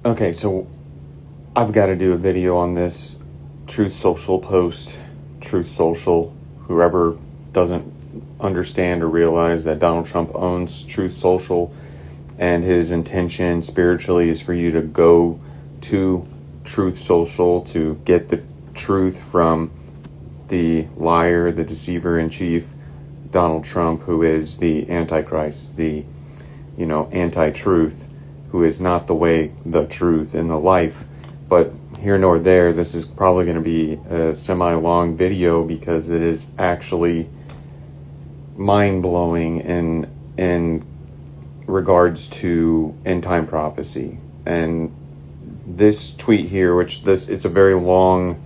Okay, so I've got to do a video on this Truth Social post. Truth Social, whoever doesn't understand or realize that Donald Trump owns Truth Social, and his intention spiritually is for you to go to Truth Social to get the truth from the liar, the deceiver in chief, Donald Trump, who is the Antichrist, the anti-truth, who is not the way, the truth, and the life. But here nor there, this is probably going to be a semi-long video because it is actually mind-blowing in regards to end-time prophecy. And this tweet here, it's a very long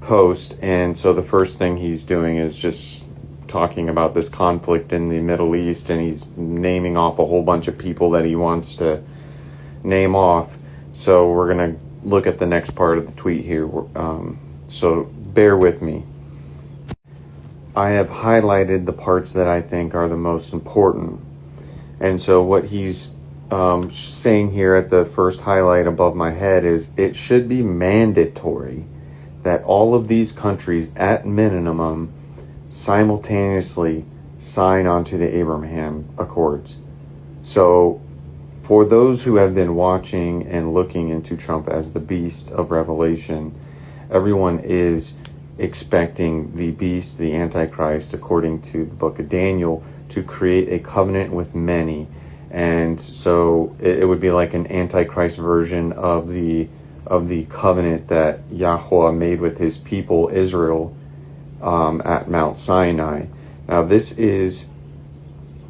post, and so the first thing he's doing is just talking about this conflict in the Middle East, and he's naming off a whole bunch of people that he wants to name off. So we're going to look at the next part of the tweet here. So bear with me. I have highlighted the parts that I think are the most important. And so what he's saying here at the first highlight above my head is it should be mandatory that all of these countries at minimum simultaneously sign onto the Abraham Accords. So for those who have been watching and looking into Trump as the beast of Revelation, everyone is expecting the beast, the Antichrist, according to the book of Daniel, to create a covenant with many. And so it would be like an Antichrist version of the covenant that Yahuah made with his people, Israel, at Mount Sinai. Now this is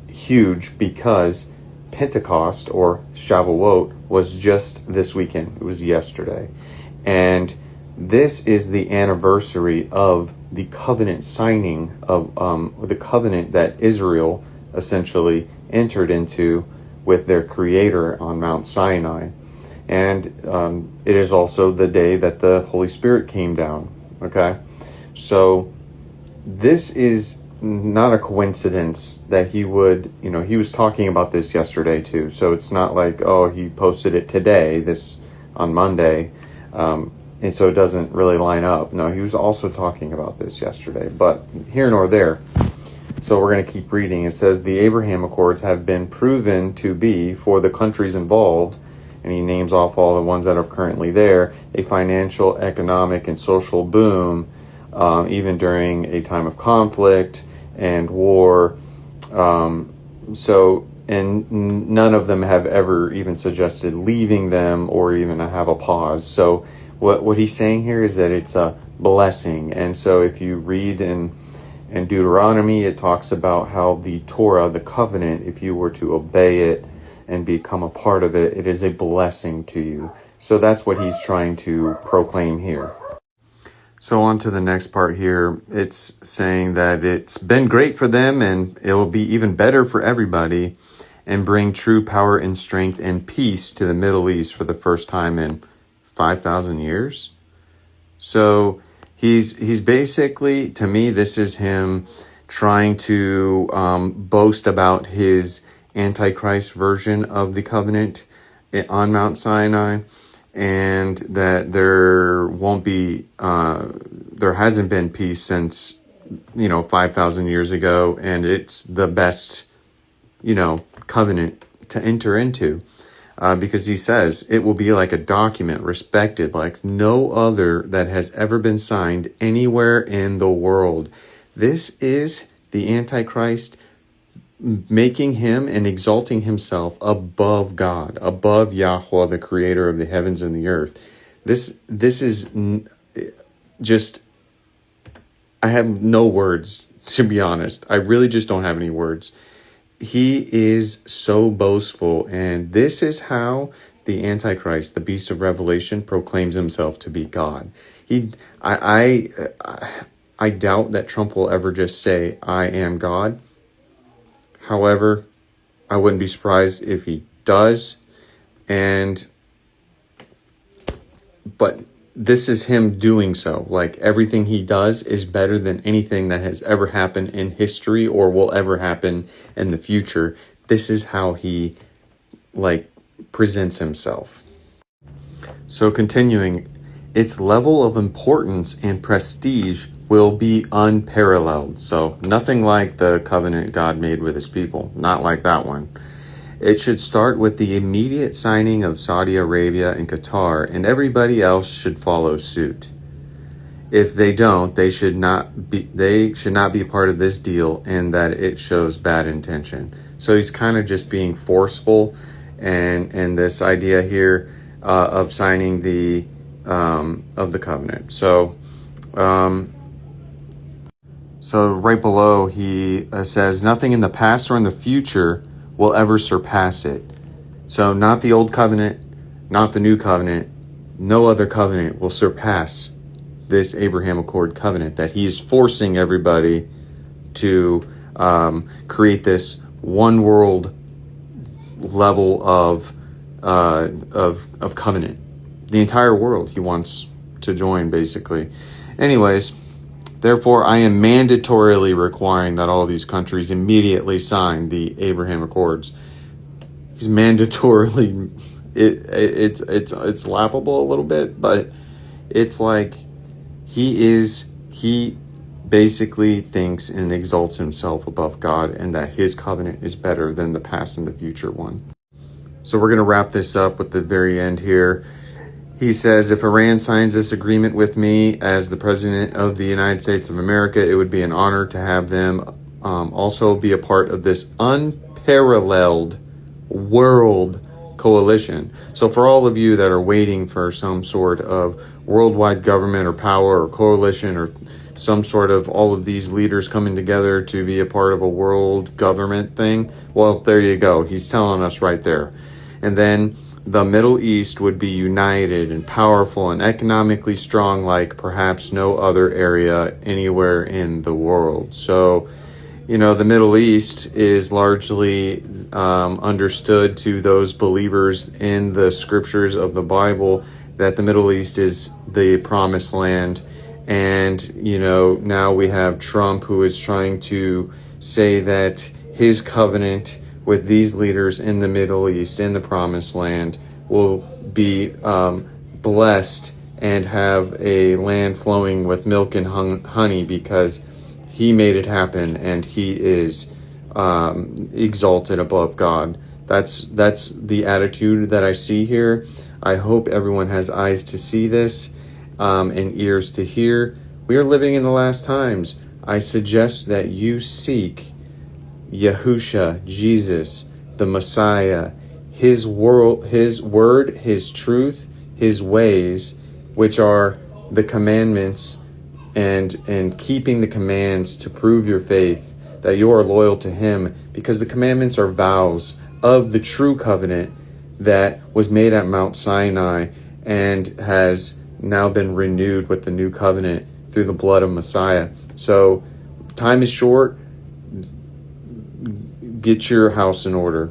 huge because Pentecost, or Shavuot, was just this weekend. It was yesterday. And this is the anniversary of the covenant signing of the covenant that Israel essentially entered into with their creator on Mount Sinai. And it is also the day that the Holy Spirit came down. Okay? So this is not a coincidence that he would, he was talking about this yesterday too. So it's not like, oh, he posted it today, this on Monday. And so it doesn't really line up. No, he was also talking about this yesterday, but here nor there. So we're going to keep reading. It says, the Abraham Accords have been proven to be, for the countries involved, and he names off all the ones that are currently there, a financial, economic, and social boom, even during a time of conflict and war. And none of them have ever even suggested leaving them or even have a pause. So what he's saying here is that it's a blessing. And so if you read in Deuteronomy, it talks about how the Torah, the covenant, if you were to obey it and become a part of it, it is a blessing to you. So that's what he's trying to proclaim here. So on to the next part here. It's saying that it's been great for them and it will be even better for everybody and bring true power and strength and peace to the Middle East for the first time in 5,000 years. So he's basically, to me, this is him trying to boast about his Antichrist version of the covenant on Mount Sinai, and that there hasn't been peace since 5,000 years ago, and it's the best covenant to enter into, because he says it will be like a document respected like no other that has ever been signed anywhere in the world. This is the Antichrist making him and exalting himself above God, above Yahuah, the creator of the heavens and the earth. This is just, I have no words, to be honest. I really just don't have any words. He is so boastful, and this is how the Antichrist, the beast of Revelation, proclaims himself to be God. I doubt that Trump will ever just say, I am God. However, I wouldn't be surprised if he does. But this is him doing so. Like, everything he does is better than anything that has ever happened in history or will ever happen in the future. This is how he, presents himself. So continuing, its level of importance and prestige will be unparalleled. So nothing like the covenant God made with his people. Not like that one. It should start with the immediate signing of Saudi Arabia and Qatar, and everybody else should follow suit. If they don't, they should not be a part of this deal, and that it shows bad intention. So he's kind of just being forceful, and this idea here of signing the covenant. So right below he says nothing in the past or in the future will ever surpass it. So not the old covenant, not the new covenant, no other covenant will surpass this Abraham Accord covenant that he's forcing everybody to create this one world level of covenant. The entire world he wants to join, basically. Anyways, therefore, I am mandatorily requiring that all these countries immediately sign the Abraham Accords. He's mandatorily. It's laughable a little bit, but it's like he basically thinks and exalts himself above God, and that his covenant is better than the past and the future one. So we're going to wrap this up with the very end here. He says, if Iran signs this agreement with me as the President of the United States of America, it would be an honor to have them also be a part of this unparalleled world coalition. So for all of you that are waiting for some sort of worldwide government or power or coalition or some sort of all of these leaders coming together to be a part of a world government thing, well, there you go. He's telling us right there. And then the Middle East would be united and powerful and economically strong like perhaps no other area anywhere in the world. So, the Middle East is largely understood to those believers in the scriptures of the Bible that the Middle East is the promised land. And, now we have Trump, who is trying to say that his covenant with these leaders in the Middle East, in the promised land, will be blessed and have a land flowing with milk and honey because he made it happen and he is exalted above God. That's the attitude that I see here. I hope everyone has eyes to see this and ears to hear. We are living in the last times. I suggest that you seek Yahushua, Jesus, the Messiah, his word, his truth, his ways, which are the commandments, and keeping the commands to prove your faith, that you are loyal to him, because the commandments are vows of the true covenant that was made at Mount Sinai and has now been renewed with the new covenant through the blood of Messiah. So time is short. Get your house in order.